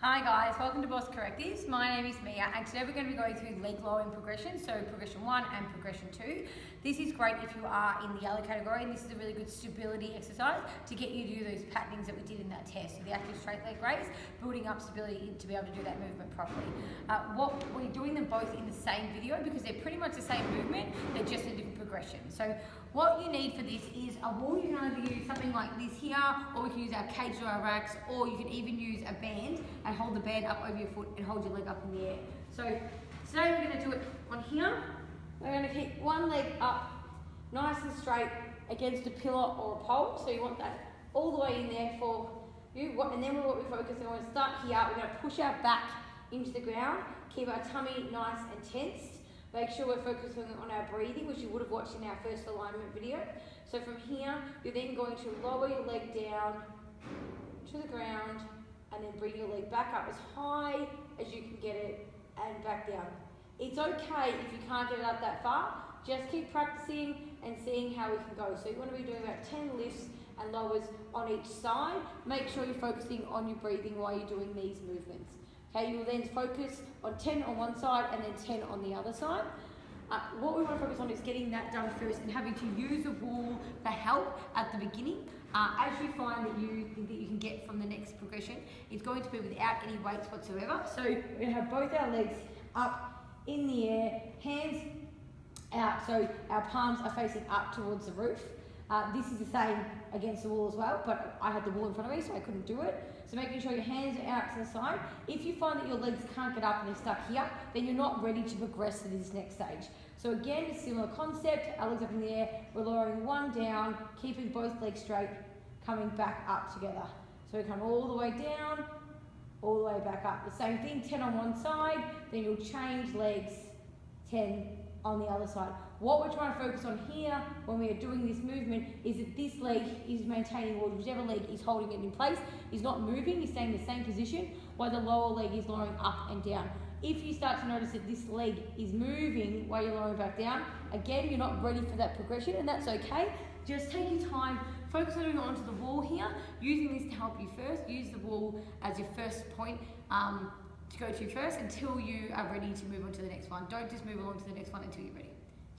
Hi guys, welcome to Boss Correctives. My name is Mia and today we're going to be going through leg lowering progression, so progression 1 and progression 2. This is great if you are in the yellow category, and this is a really good stability exercise to get you to do those patternings that we did in that test, so the active straight leg raise, building up stability to be able to do that movement properly. We're doing them both in the same video because they're pretty much the same movement, they're just a different progression. So what you need for this is a wall. You can either use something like this here, or we can use our cage or our racks, or you can even use a band and hold the band up over your foot and hold your leg up in the air. So today we're going to do it on here. We're going to keep one leg up nice and straight against a pillar or a pole. So you want that all the way in there for you. And then what we focus on, we're going to start here. We're going to push our back into the ground, keep our tummy nice and tensed. Make sure we're focusing on our breathing, which you would have watched in our first alignment video. So from here, you're then going to lower your leg down to the ground and then bring your leg back up as high as you can get it and back down. It's okay if you can't get it up that far. Just keep practicing and seeing how we can go. So you want to be doing about 10 lifts and lowers on each side. Make sure you're focusing on your breathing while you're doing these movements. Okay, you will then focus on 10 on one side and then 10 on the other side. What we want to focus on is getting that done first and having to use the wall for help at the beginning. As you find that you think that you can get from the next progression, it's going to be without any weights whatsoever. So we're going to have both our legs up in the air, hands out, so our palms are facing up towards the roof. This is the same against the wall as well, but I had the wall in front of me, so I couldn't do it. So making sure your hands are out to the side. If you find that your legs can't get up and they're stuck here, then you're not ready to progress to this next stage. So again, a similar concept, our legs up in the air, we're lowering one down, keeping both legs straight, coming back up together. So we come all the way down, all the way back up. The same thing, 10 on one side, then you'll change legs, 10 on the other side. What we're trying to focus on here when we are doing this movement is that this leg is maintaining, or whichever leg is holding it in place, is not moving, is staying in the same position, while the lower leg is lowering up and down. If you start to notice that this leg is moving while you're lowering back down, again, you're not ready for that progression, and that's okay. Just take your time, focus on onto the wall here, using this to help you first. Use the wall as your first point to go to first until you are ready to move on to the next one. Don't just move along to the next one until you're ready.